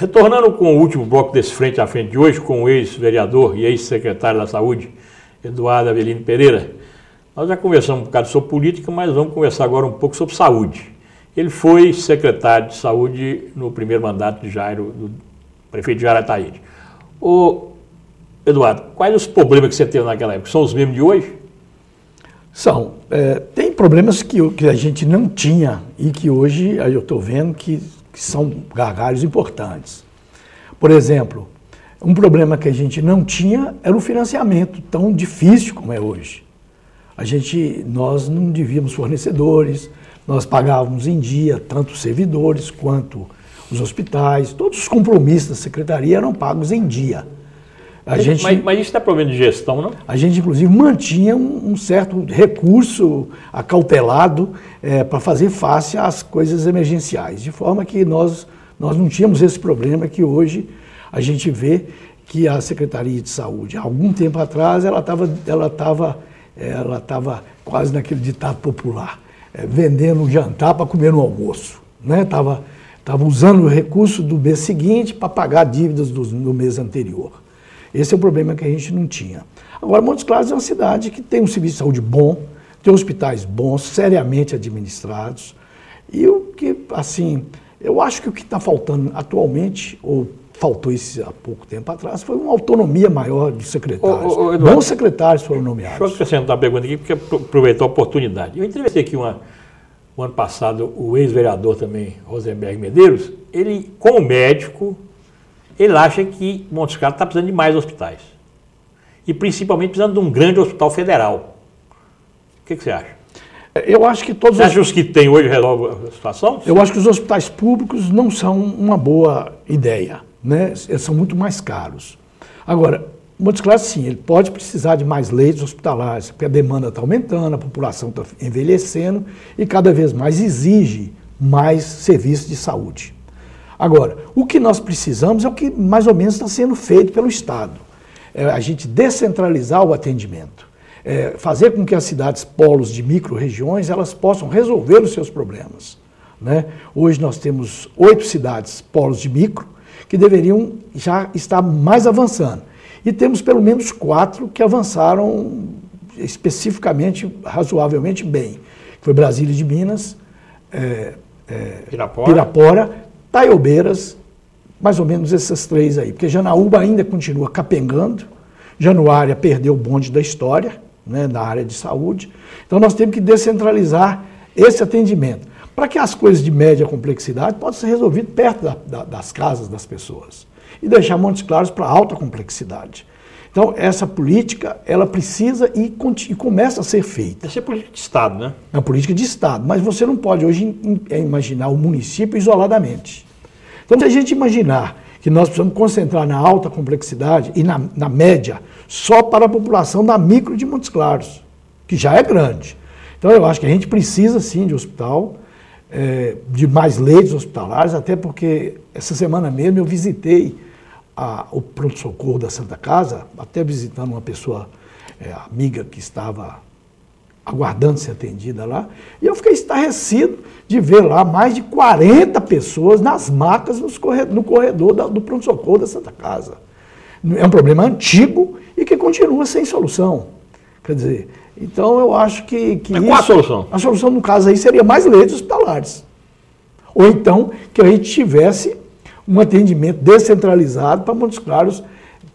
Retornando com o último bloco desse Frente a Frente de hoje, com o ex-vereador e ex-secretário da Saúde, Eduardo Avelino Pereira, nós já conversamos um bocado sobre política, mas vamos conversar agora um pouco sobre saúde. Ele foi secretário de saúde no primeiro mandato de Jairo, do prefeito Jairo Ataíde. Ô, Eduardo, quais os problemas que você teve naquela época? São os mesmos de hoje? São. Tem problemas que a gente não tinha e que hoje eu estou vendo que são gargalos importantes. Por exemplo, um problema que a gente não tinha era o financiamento tão difícil como é hoje. Nós não devíamos fornecedores, nós pagávamos em dia tanto os servidores quanto os hospitais, todos os compromissos da secretaria eram pagos em dia. Mas isso não é problema de gestão, não? A gente, inclusive, mantinha um certo recurso acautelado para fazer face às coisas emergenciais, de forma que nós não tínhamos esse problema que hoje a gente vê que a Secretaria de Saúde, há algum tempo atrás, ela estava quase naquele ditado popular, vendendo um jantar para comer no almoço, né? Estava usando o recurso do mês seguinte para pagar dívidas do mês anterior. Esse é o problema que a gente não tinha. Agora, Montes Claros é uma cidade que tem um serviço de saúde bom, tem hospitais bons, seriamente administrados, e eu acho que o que está faltando atualmente, ou faltou isso há pouco tempo atrás, foi uma autonomia maior dos secretários. Bons secretários foram nomeados. Deixa eu acrescentar uma pergunta aqui, porque aproveitou a oportunidade. Eu entrevistei aqui o ano passado o ex-vereador também, Rosenberg Medeiros. Ele, como médico, ele acha que Montes Claros está precisando de mais hospitais. E principalmente precisando de um grande hospital federal. O que você acha? Eu acho que todos Você acha que os que tem hoje resolvem a situação? Eu acho que os hospitais públicos não são uma boa ideia, né? Eles são muito mais caros. Agora, Montes Claros, sim, ele pode precisar de mais leitos hospitalares, porque a demanda está aumentando, a população está envelhecendo e cada vez mais exige mais serviços de saúde. Agora, o que nós precisamos é o que mais ou menos está sendo feito pelo Estado. A gente descentralizar o atendimento. Fazer com que as cidades polos de micro-regiões elas possam resolver os seus problemas, né? Hoje nós temos 8 cidades polos de micro que deveriam já estar mais avançando. E temos pelo menos 4 que avançaram especificamente, razoavelmente bem. Foi Brasília de Minas, Pirapora, Taiobeiras, mais ou menos essas 3 aí. Porque Janaúba ainda continua capengando, Januária perdeu o bonde da história, né, na área de saúde. Então nós temos que descentralizar esse atendimento, para que as coisas de média complexidade possam ser resolvidas perto das casas das pessoas. E deixar Montes Claros para alta complexidade. Então, essa política, ela precisa e começa a ser feita. Essa é política de Estado, né? É uma política de Estado, mas você não pode hoje imaginar o município isoladamente. Então, se a gente imaginar que nós precisamos concentrar na alta complexidade e na média só para a população da micro de Montes Claros, que já é grande. Então, eu acho que a gente precisa, sim, de hospital, de mais leitos hospitalares, até porque essa semana mesmo eu visitei o pronto-socorro da Santa Casa, até visitando uma pessoa amiga que estava aguardando ser atendida lá, e eu fiquei estarrecido de ver lá mais de 40 pessoas nas macas no corredor do pronto-socorro da Santa Casa. É um problema antigo e que continua sem solução. Quer dizer, então eu acho que Mas qual a solução? A solução, no caso aí, seria mais leitos hospitalares. Ou então que a gente tivesse um atendimento descentralizado para Montes Claros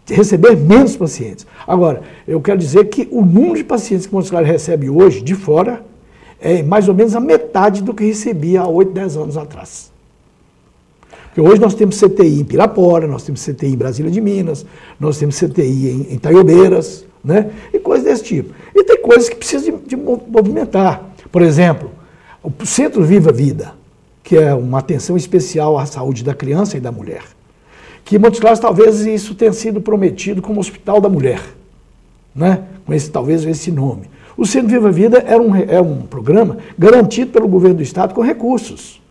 receber menos pacientes. Agora, eu quero dizer que o número de pacientes que Montes Claros recebe hoje, de fora, é mais ou menos a metade do que recebia há 8, 10 anos atrás. Porque hoje nós temos CTI em Pirapora, nós temos CTI em Brasília de Minas, nós temos CTI em Taiobeiras, né? E coisas desse tipo. E tem coisas que precisam de movimentar. Por exemplo, o Centro Viva Vida, que é uma atenção especial à saúde da criança e da mulher. Que em Montes Claros talvez isso tenha sido prometido como Hospital da Mulher, né? Talvez esse nome. O Centro Viva Vida é um programa garantido pelo governo do Estado com recursos.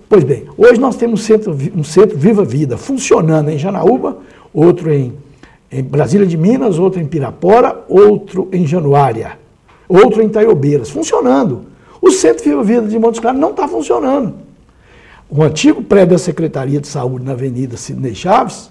Pois bem, hoje nós temos um Centro Viva Vida funcionando em Janaúba, outro em Brasília de Minas, outro em Pirapora, outro em Januária, outro em Taiobeiras, funcionando. O Centro Viva Vida de Montes Claros não está funcionando. O antigo prédio da Secretaria de Saúde na Avenida Sidney Chaves,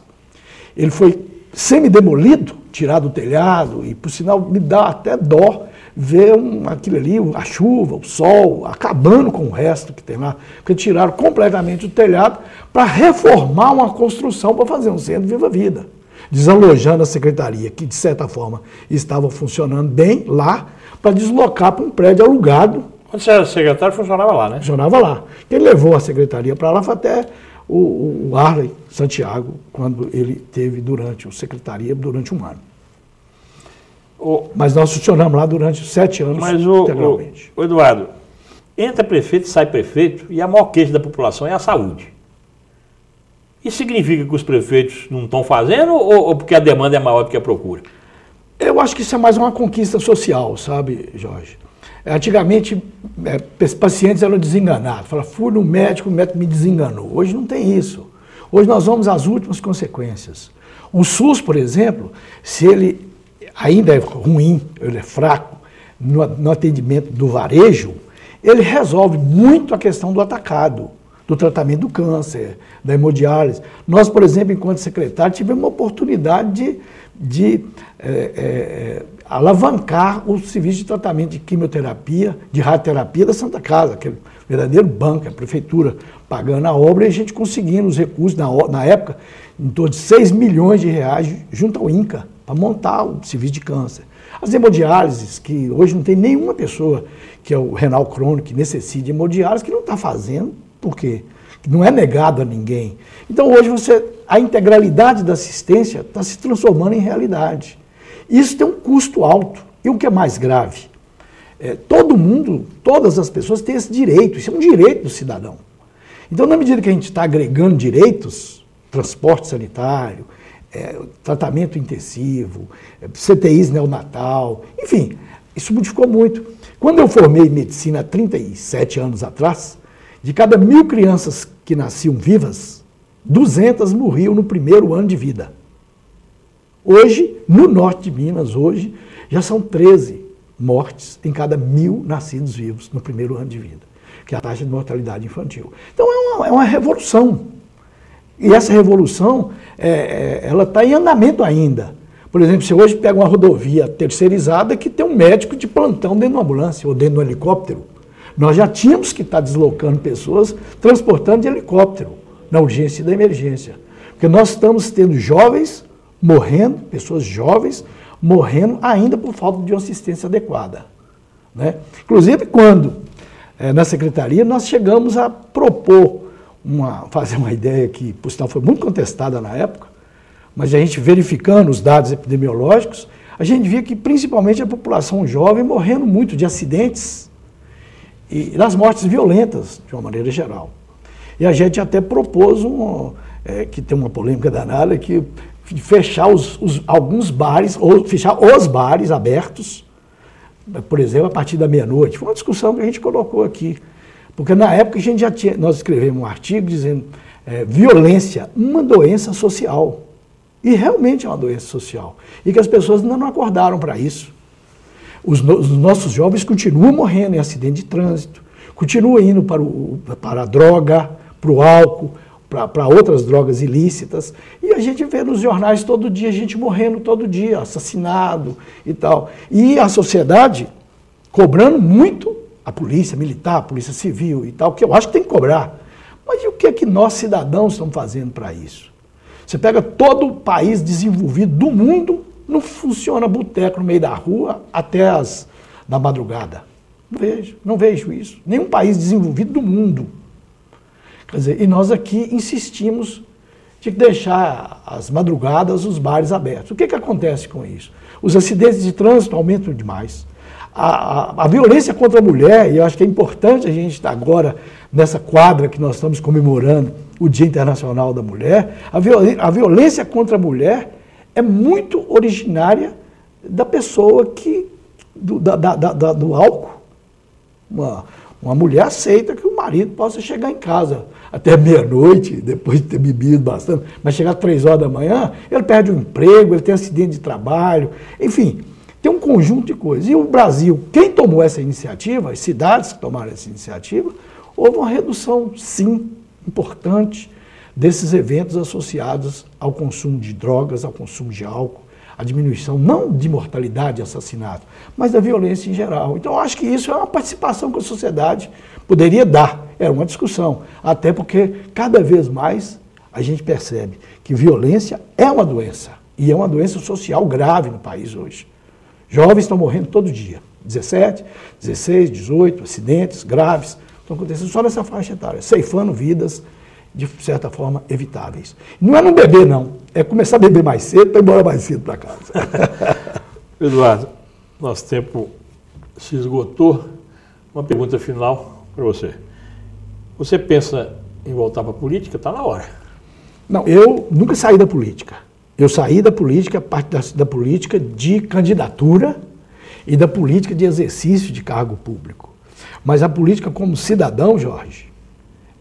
ele foi semi-demolido, tirado do telhado, e por sinal me dá até dó ver aquilo ali, a chuva, o sol, acabando com o resto que tem lá, porque tiraram completamente o telhado para reformar uma construção para fazer um centro Viva Vida, desalojando a secretaria, que de certa forma estava funcionando bem lá, para deslocar para um prédio alugado. Quando você era secretário, funcionava lá, né? Funcionava lá. Quem levou a secretaria para lá foi até o Arley Santiago, quando ele teve durante a secretaria, durante um ano. Mas nós funcionamos lá durante 7 anos, integralmente. Mas, Eduardo, entra prefeito e sai prefeito, e a maior queixa da população é a saúde. Isso significa que os prefeitos não estão fazendo ou porque a demanda é maior do que a procura? Eu acho que isso é mais uma conquista social, sabe, Jorge? Antigamente, pacientes eram desenganados. Falavam, fui no médico, o médico me desenganou. Hoje não tem isso. Hoje nós vamos às últimas consequências. O SUS, por exemplo, se ele ainda é ruim, ele é fraco no atendimento do varejo, ele resolve muito a questão do atacado, do tratamento do câncer, da hemodiálise. Nós, por exemplo, enquanto secretário, tivemos uma oportunidade de alavancar o serviço de tratamento de quimioterapia, de radioterapia da Santa Casa, aquele verdadeiro banco, a prefeitura pagando a obra e a gente conseguindo os recursos, na época, em torno de 6 milhões de reais junto ao INCA, para montar o serviço de câncer. As hemodiálises, que hoje não tem nenhuma pessoa que é o renal crônico que necessite de hemodiálise, que não está fazendo, por quê? Não é negado a ninguém. Então hoje a integralidade da assistência está se transformando em realidade. Isso tem um custo alto. E o que é mais grave? Todo mundo, todas as pessoas têm esse direito, isso é um direito do cidadão. Então, na medida que a gente está agregando direitos, transporte sanitário, tratamento intensivo, CTIs neonatal, enfim, isso modificou muito. Quando eu formei em medicina há 37 anos atrás, de cada 1.000 crianças que nasciam vivas, 200 morriam no primeiro ano de vida. Hoje, no norte de Minas, já são 13 mortes em cada 1.000 nascidos vivos no primeiro ano de vida, que é a taxa de mortalidade infantil. Então é uma revolução. E essa revolução, ela está em andamento ainda. Por exemplo, você hoje pega uma rodovia terceirizada que tem um médico de plantão dentro de uma ambulância ou dentro de um helicóptero. Nós já tínhamos que estar deslocando pessoas, transportando de helicóptero, na urgência e da emergência. Porque nós estamos tendo jovens morrendo, pessoas jovens morrendo ainda por falta de uma assistência adequada, né? Inclusive, quando, na secretaria, nós chegamos a propor, fazer uma ideia que, por sinal, foi muito contestada na época, mas a gente verificando os dados epidemiológicos, a gente via que, principalmente, a população jovem morrendo muito de acidentes e das mortes violentas, de uma maneira geral. E a gente até propôs, que tem uma polêmica danada, que fechar alguns bares, ou fechar os bares abertos, por exemplo, a partir da meia-noite. Foi uma discussão que a gente colocou aqui. Porque na época nós escrevemos um artigo dizendo violência, uma doença social. E realmente é uma doença social. E que as pessoas ainda não acordaram para isso. Os nossos jovens continuam morrendo em acidente de trânsito, continuam indo para a droga, para o álcool, para outras drogas ilícitas, e a gente vê nos jornais todo dia, gente morrendo todo dia, assassinado e tal. E a sociedade cobrando muito a polícia militar, a polícia civil e tal, que eu acho que tem que cobrar. Mas e o que é que nós, cidadãos, estamos fazendo para isso? Você pega todo o país desenvolvido do mundo, não funciona boteco no meio da rua até da madrugada. Não vejo isso. Nenhum país desenvolvido do mundo. Quer dizer, e nós aqui insistimos de deixar as madrugadas, os bares abertos. O que acontece com isso? Os acidentes de trânsito aumentam demais. A violência contra a mulher, e eu acho que é importante a gente estar agora nessa quadra que nós estamos comemorando o Dia Internacional da Mulher, a violência contra a mulher é muito originária da pessoa do álcool. Uma mulher aceita que o marido possa chegar em casa até meia-noite, depois de ter bebido bastante, mas chegar às 3 horas da manhã, ele perde o emprego, ele tem acidente de trabalho, enfim, tem um conjunto de coisas. E o Brasil, quem tomou essa iniciativa, as cidades que tomaram essa iniciativa, houve uma redução, sim, importante desses eventos associados ao consumo de drogas, ao consumo de álcool, a diminuição não de mortalidade e assassinato, mas da violência em geral. Então, eu acho que isso é uma participação que a sociedade poderia dar. Era uma discussão, até porque cada vez mais a gente percebe que violência é uma doença, e é uma doença social grave no país hoje. Jovens estão morrendo todo dia, 17, 16, 18, acidentes graves estão acontecendo só nessa faixa etária, ceifando vidas de certa forma evitáveis. Não é não beber, não, é começar a beber mais cedo para ir embora mais cedo para casa. Eduardo, nosso tempo se esgotou. Uma pergunta final para você. Você pensa em voltar para a política? Está na hora. Não, eu nunca saí da política. Eu saí da política, parte da política de candidatura e da política de exercício de cargo público. Mas a política como cidadão, Jorge,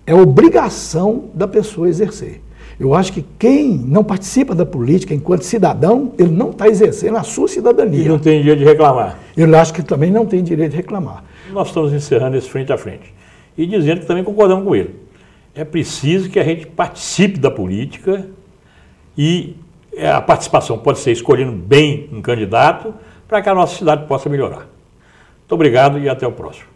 é obrigação da pessoa exercer. Eu acho que quem não participa da política enquanto cidadão, ele não está exercendo a sua cidadania. E não tem direito de reclamar. Eu acho que também não tem direito de reclamar. Nós estamos encerrando esse frente a frente e dizendo que também concordamos com ele. É preciso que a gente participe da política e a participação pode ser escolhendo bem um candidato para que a nossa cidade possa melhorar. Muito obrigado e até o próximo.